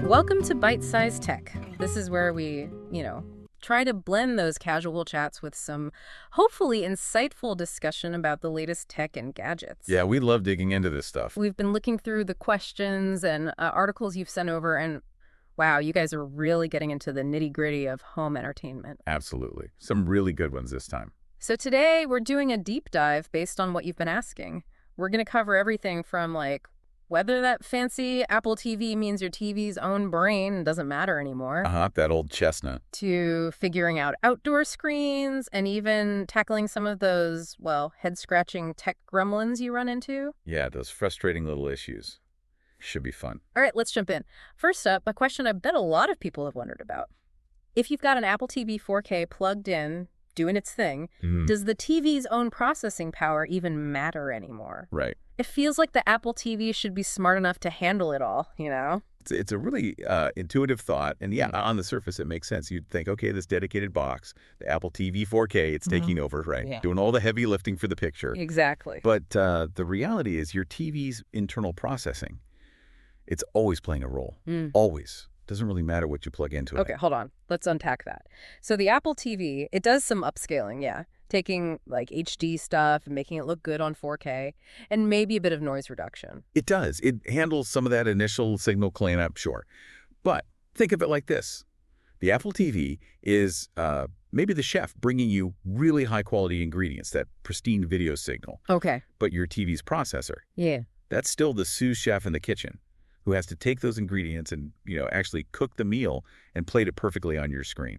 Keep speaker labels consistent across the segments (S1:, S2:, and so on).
S1: Welcome to Byte-Sized Tech. This is where we, try to blend those casual chats with some hopefully insightful discussion about the latest tech and gadgets.
S2: Yeah, we love digging into this stuff.
S1: We've been looking through the questions and articles you've sent over, and wow, you guys are really getting into the nitty-gritty of home entertainment.
S2: Absolutely. Some really good ones this time.
S1: So today we're doing a deep dive based on what you've been asking. We're going to cover everything from whether that fancy Apple TV means your TV's own brain doesn't matter anymore.
S2: That old chestnut.
S1: To figuring out outdoor screens and even tackling some of those, head-scratching tech gremlins you run into.
S2: Yeah, those frustrating little issues. Should be fun.
S1: All right, let's jump in. First up, a question I bet a lot of people have wondered about. If you've got an Apple TV 4K plugged in, doing its thing, does the TV's own processing power even matter anymore?
S2: Right.
S1: It feels like the Apple TV should be smart enough to handle it all,
S2: It's a really intuitive thought. And yeah, on the surface, it makes sense. You'd think, okay, this dedicated box, the Apple TV 4K, it's taking over, right?
S1: Yeah.
S2: Doing all the heavy lifting for the picture.
S1: Exactly.
S2: But the reality is your TV's internal processing, it's always playing a role. Always. Doesn't really matter what you plug into it.
S1: Okay, hold on. Let's unpack that. So the Apple TV, it does some upscaling, yeah. Taking HD stuff and making it look good on 4K, and maybe a bit of noise reduction.
S2: It does. It handles some of that initial signal cleanup, sure. But think of it like this. The Apple TV is maybe the chef bringing you really high-quality ingredients, that pristine video signal.
S1: Okay.
S2: But your TV's processor,
S1: Yeah.
S2: that's still the sous chef in the kitchen who has to take those ingredients and, actually cook the meal and plate it perfectly on your screen.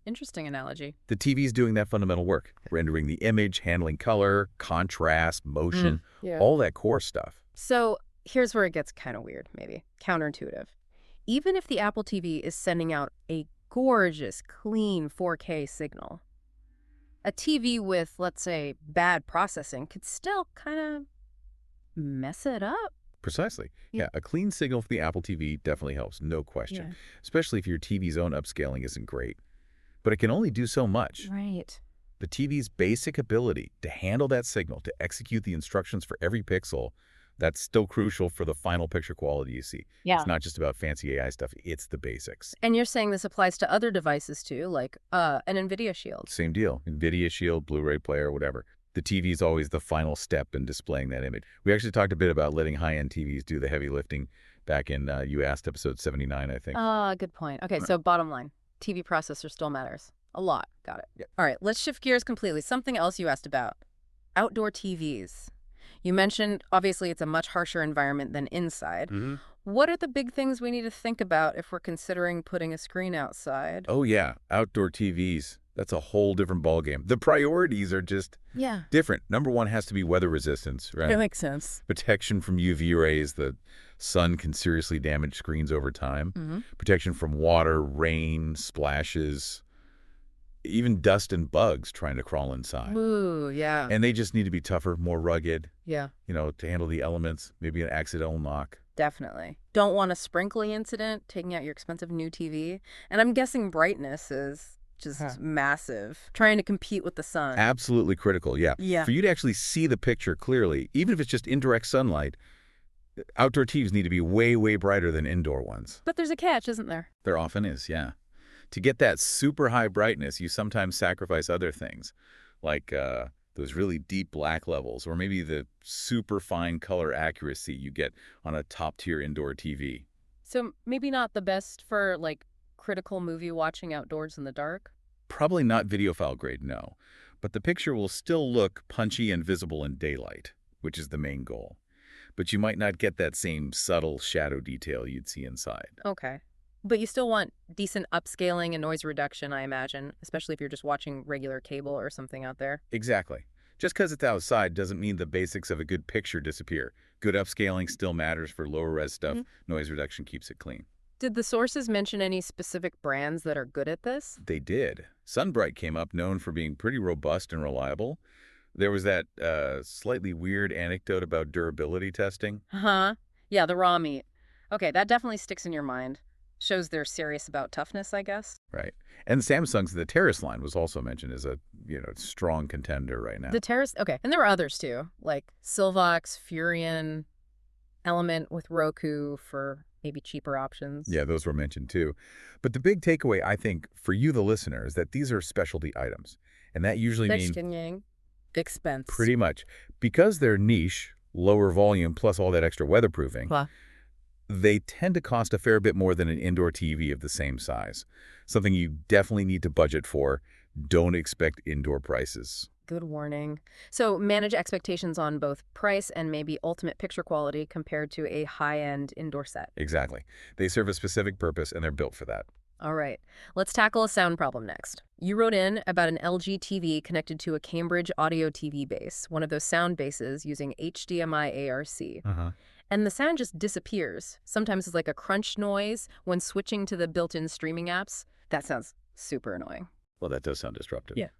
S1: Interesting analogy.
S2: The TV's doing that fundamental work, rendering the image, handling color, contrast, motion, all that core stuff.
S1: So here's where it gets kind of weird, maybe. Counterintuitive. Even if the Apple TV is sending out a gorgeous, clean 4K signal, a TV with, let's say, bad processing could still kind of mess it up.
S2: Precisely. Yeah, a clean signal for the Apple TV definitely helps, no question, especially if your TV's own upscaling isn't great. But it can only do so much.
S1: Right.
S2: The TV's basic ability to handle that signal, to execute the instructions for every pixel, that's still crucial for the final picture quality you see.
S1: Yeah.
S2: It's not just about fancy AI stuff, it's the basics.
S1: And you're saying this applies to other devices too, like an NVIDIA Shield.
S2: Same deal. NVIDIA Shield, Blu-ray player, whatever. The TV is always the final step in displaying that image. We actually talked a bit about letting high-end TVs do the heavy lifting back in, you asked, episode 79, I think.
S1: Good point. Okay, so bottom line, TV processor still matters. A lot. Got it.
S2: Yep.
S1: All right, let's shift gears completely. Something else you asked about. Outdoor TVs. You mentioned, obviously, it's a much harsher environment than inside. What are the big things we need to think about if we're considering putting a screen outside?
S2: Oh, yeah. Outdoor TVs. That's a whole different ballgame. The priorities are just different. Number one has to be weather resistance, right?
S1: That makes sense.
S2: Protection from UV rays. The sun can seriously damage screens over time. Protection from water, rain, splashes, even dust and bugs trying to crawl inside.
S1: Ooh, yeah.
S2: And they just need to be tougher, more rugged,
S1: Yeah.
S2: to handle the elements, maybe an accidental knock.
S1: Definitely. Don't want a sprinkling incident, taking out your expensive new TV. And I'm guessing brightness is just massive, trying to compete with the sun.
S2: Absolutely critical, yeah. For you to actually see the picture clearly, even if it's just indirect sunlight, outdoor TVs need to be way, way brighter than indoor ones.
S1: But there's a catch, isn't there?
S2: There often is, yeah. To get that super high brightness, you sometimes sacrifice other things, like those really deep black levels, or maybe the super fine color accuracy you get on a top-tier indoor TV.
S1: So maybe not the best for, critical movie watching outdoors in the dark?
S2: Probably not video file grade, no. But the picture will still look punchy and visible in daylight, which is the main goal. But you might not get that same subtle shadow detail you'd see inside.
S1: Okay. But you still want decent upscaling and noise reduction, I imagine, especially if you're just watching regular cable or something out there.
S2: Exactly. Just because it's outside doesn't mean the basics of a good picture disappear. Good upscaling still matters for lower res stuff. Noise reduction keeps it clean.
S1: Did the sources mention any specific brands that are good at this?
S2: They did. Sunbright came up, known for being pretty robust and reliable. There was that slightly weird anecdote about durability testing.
S1: Yeah, the raw meat. Okay, that definitely sticks in your mind. Shows they're serious about toughness, I guess.
S2: Right. And Samsung's The Terrace line was also mentioned as a, strong contender right now.
S1: The Terrace, okay. And there were others too, like Silvox, Furion, Element with Roku for maybe cheaper options.
S2: Yeah, those were mentioned too. But the big takeaway, I think, for you, the listener, is that these are specialty items. And that usually means
S1: Yin yang. Expense.
S2: pretty much because they're niche, lower volume, plus all that extra weatherproofing,
S1: Well,
S2: they tend to cost a fair bit more than an indoor TV of the same size. Something you definitely need to budget for. Don't expect indoor prices.
S1: good warning. So manage expectations on both price and maybe ultimate picture quality compared to a high-end indoor set.
S2: Exactly. They serve a specific purpose, and they're built for that.
S1: All right, let's tackle a sound problem next. You wrote in about an LG TV connected to a Cambridge audio TV base, one of those sound bases using HDMI ARC. And the sound just disappears. Sometimes it's like a crunch noise when switching to the built-in streaming apps. That sounds super annoying.
S2: Well, that does sound disruptive.
S1: Yeah.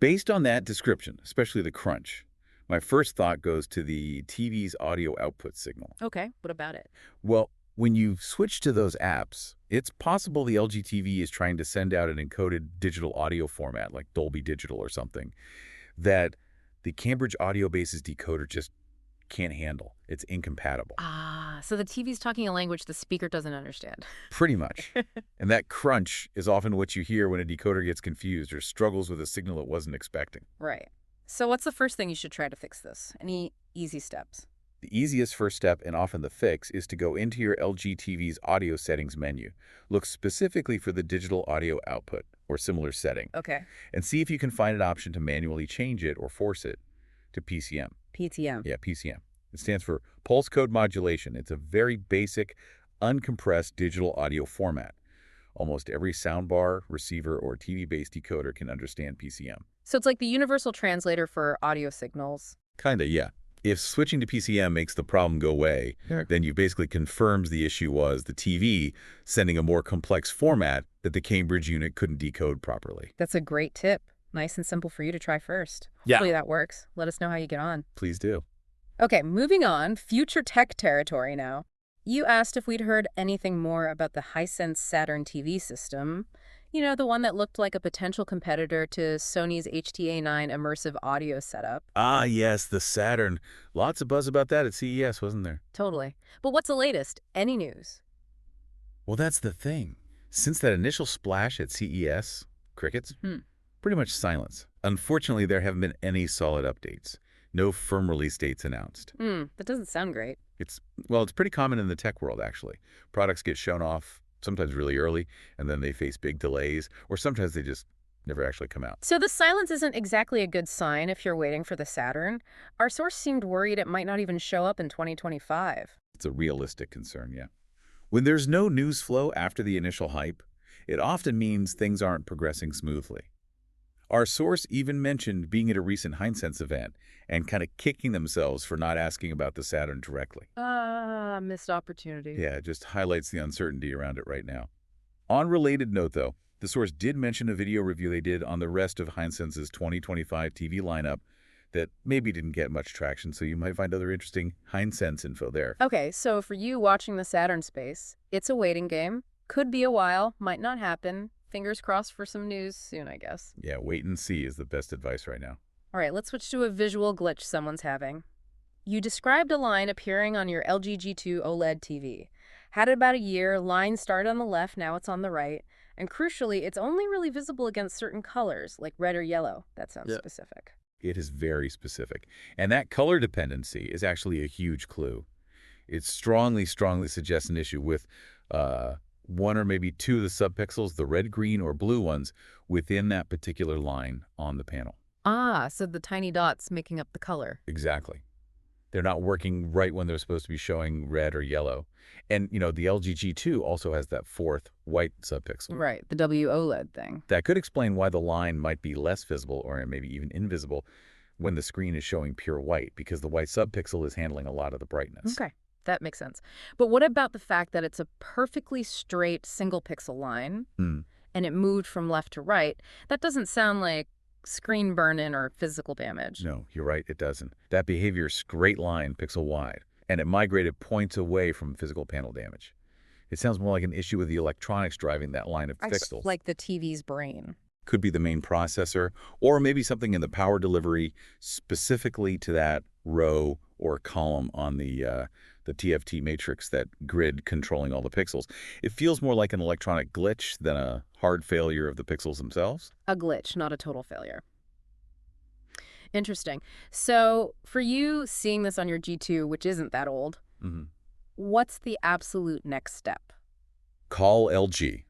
S2: Based on that description, especially the crunch, my first thought goes to the TV's audio output signal.
S1: Okay, what about it?
S2: Well, when you switch to those apps, it's possible the LG TV is trying to send out an encoded digital audio format like Dolby Digital or something that the Cambridge audio base's decoder just can't handle. It's incompatible.
S1: Ah, so the TV's talking a language the speaker doesn't understand.
S2: Pretty much. And that crunch is often what you hear when a decoder gets confused or struggles with a signal it wasn't expecting.
S1: Right. So what's the first thing you should try to fix this? Any easy steps?
S2: The easiest first step, and often the fix, is to go into your LG TV's audio settings menu. Look specifically for the digital audio output or similar setting,
S1: Okay.
S2: and see if you can find an option to manually change it or force it to PCM.
S1: PTM.
S2: Yeah, PCM. It stands for Pulse Code Modulation. It's a very basic, uncompressed digital audio format. Almost every soundbar, receiver, or TV-based decoder can understand PCM.
S1: So it's like the universal translator for audio signals.
S2: Kinda, yeah. If switching to PCM makes the problem go away, then you basically confirms the issue was the TV sending a more complex format that the Cambridge unit couldn't decode properly.
S1: That's a great tip. Nice and simple for you to try first.
S2: Yeah.
S1: Hopefully that works. Let us know how you get on.
S2: Please do.
S1: Okay, moving on. Future tech territory now. You asked if we'd heard anything more about the Hisense Saturn TV system. You know, the one that looked like a potential competitor to Sony's HTA9 immersive audio setup.
S2: Ah, yes, the Saturn. Lots of buzz about that at CES, wasn't there?
S1: Totally. But what's the latest? Any news?
S2: Well, that's the thing. Since that initial splash at CES, crickets, pretty much silence. Unfortunately, there haven't been any solid updates. No firm release dates announced.
S1: That doesn't sound great.
S2: It's pretty common in the tech world, actually. Products get shown off sometimes really early, and then they face big delays, or sometimes they just never actually come out.
S1: So the silence isn't exactly a good sign if you're waiting for the Saturn. Our source seemed worried it might not even show up in 2025.
S2: It's a realistic concern, yeah. When there's no news flow after the initial hype, it often means things aren't progressing smoothly. Our source even mentioned being at a recent Hisense event and kind of kicking themselves for not asking about the Saturn directly.
S1: Missed opportunity.
S2: Yeah, it just highlights the uncertainty around it right now. On related note, though, the source did mention a video review they did on the rest of Hisense's 2025 TV lineup that maybe didn't get much traction, so you might find other interesting Hisense info there.
S1: Okay, so for you watching the Saturn space, it's a waiting game. Could be a while, might not happen. Fingers crossed for some news soon, I guess.
S2: Yeah, wait and see is the best advice right now.
S1: All right, let's switch to a visual glitch someone's having. You described a line appearing on your LG G2 OLED TV. Had it about a year, line started on the left, now it's on the right. And crucially, it's only really visible against certain colors, like red or yellow. That sounds specific.
S2: It is very specific. And that color dependency is actually a huge clue. It strongly suggests an issue with one or maybe two of the subpixels, the red, green, or blue ones, within that particular line on the panel.
S1: Ah, so the tiny dots making up the color.
S2: Exactly. They're not working right when they're supposed to be showing red or yellow. And, you know, the LG G2 also has that fourth white subpixel.
S1: Right, the WOLED thing.
S2: That could explain why the line might be less visible or maybe even invisible when the screen is showing pure white, because the white subpixel is handling a lot of the brightness.
S1: Okay, that makes sense. But what about the fact that it's a perfectly straight single pixel line and it moved from left to right? That doesn't sound like screen burn-in or physical damage.
S2: No, you're right, it doesn't. That behavior is straight line, pixel wide, and it migrated points away from physical panel damage. It sounds more like an issue with the electronics driving that line of pixels.
S1: Like the TV's brain.
S2: Could be the main processor, or maybe something in the power delivery specifically to that row or column on the the TFT matrix, that grid controlling all the pixels. It feels more like an electronic glitch than a hard failure of the pixels themselves.
S1: A glitch, not a total failure. Interesting. So for you seeing this on your G2, which isn't that old, what's the absolute next step?
S2: Call LG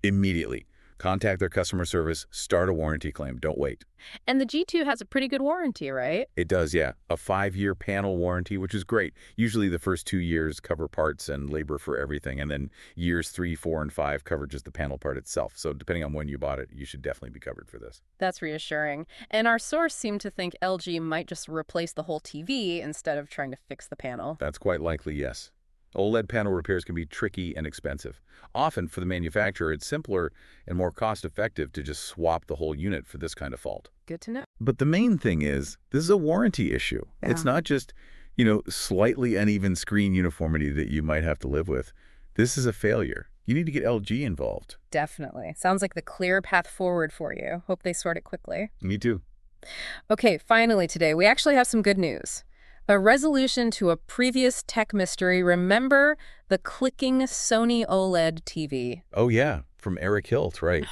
S2: immediately. Contact their customer service, start a warranty claim. Don't wait.
S1: And the G2 has a pretty good warranty, right?
S2: It does, yeah. A 5-year panel warranty, which is great. Usually the first 2 years cover parts and labor for everything, and then years 3, 4, and 5 cover just the panel part itself. So depending on when you bought it, you should definitely be covered for this.
S1: That's reassuring. And our source seemed to think LG might just replace the whole TV instead of trying to fix the panel.
S2: That's quite likely, yes. OLED panel repairs can be tricky and expensive. Often, for the manufacturer, it's simpler and more cost-effective to just swap the whole unit for this kind of fault.
S1: Good to know.
S2: But the main thing is, this is a warranty issue.
S1: Yeah.
S2: It's not just, slightly uneven screen uniformity that you might have to live with. This is a failure. You need to get LG involved.
S1: Definitely. Sounds like the clear path forward for you. Hope they sort it quickly.
S2: Me too.
S1: Okay, finally today, we actually have some good news. A resolution to a previous tech mystery. Remember the clicking Sony OLED TV?
S2: Oh, yeah, from Eric Hilt, right.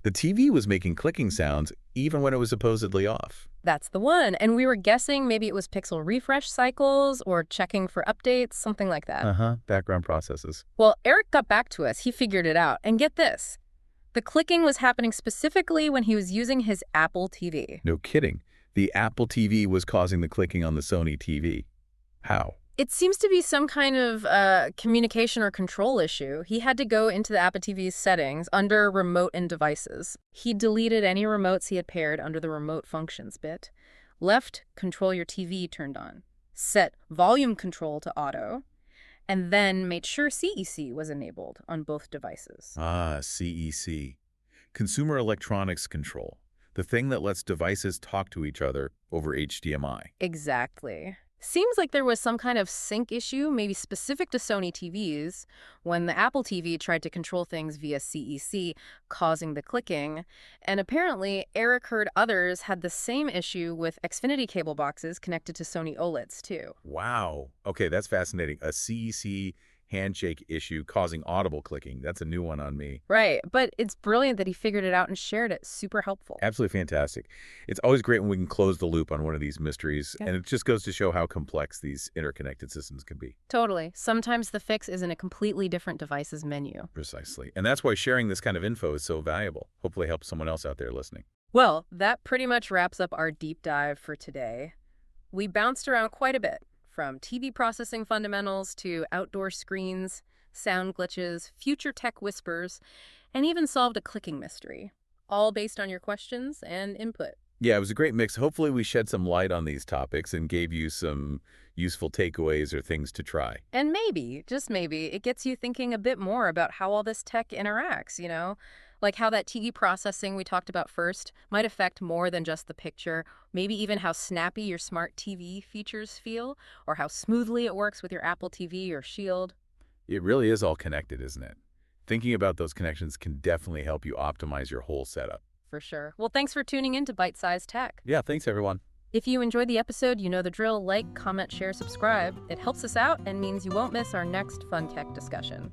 S2: The TV was making clicking sounds even when it was supposedly off.
S1: That's the one. And we were guessing maybe it was pixel refresh cycles or checking for updates, something like that.
S2: Background processes.
S1: Well, Eric got back to us. He figured it out. And get this. The clicking was happening specifically when he was using his Apple TV.
S2: No kidding. The Apple TV was causing the clicking on the Sony TV. How?
S1: It seems to be some kind of communication or control issue. He had to go into the Apple TV's settings under Remote and Devices. He deleted any remotes he had paired under the Remote Functions bit, left Control Your TV turned on, set Volume Control to Auto, and then made sure CEC was enabled on both devices.
S2: Ah, CEC. Consumer Electronics Control. The thing that lets devices talk to each other over HDMI.
S1: Exactly. Seems like there was some kind of sync issue, maybe specific to Sony TVs, when the Apple TV tried to control things via CEC, causing the clicking. And apparently, Eric heard others had the same issue with Xfinity cable boxes connected to Sony OLEDs, too.
S2: Wow. Okay, that's fascinating. A CEC handshake issue causing audible clicking. That's a new one on me.
S1: Right, but it's brilliant that he figured it out and shared it. Super helpful.
S2: Absolutely fantastic. It's always great when we can close the loop on one of these mysteries, and it just goes to show how complex these interconnected systems can be.
S1: Totally. Sometimes the fix is in a completely different device's menu.
S2: Precisely. And that's why sharing this kind of info is so valuable. Hopefully helps someone else out there listening.
S1: Well, that pretty much wraps up our deep dive for today. We bounced around quite a bit. From TV processing fundamentals to outdoor screens, sound glitches, future tech whispers, and even solved a clicking mystery, all based on your questions and input.
S2: Yeah, it was a great mix. Hopefully we shed some light on these topics and gave you some useful takeaways or things to try.
S1: And maybe, just maybe, it gets you thinking a bit more about how all this tech interacts, Like how that TV processing we talked about first might affect more than just the picture, maybe even how snappy your smart TV features feel, or how smoothly it works with your Apple TV or Shield.
S2: It really is all connected, isn't it? Thinking about those connections can definitely help you optimize your whole setup.
S1: For sure. Well, thanks for tuning in to Byte-Sized Tech.
S2: Yeah, thanks everyone.
S1: If you enjoyed the episode, you know the drill. Like, comment, share, subscribe. It helps us out and means you won't miss our next fun tech discussion.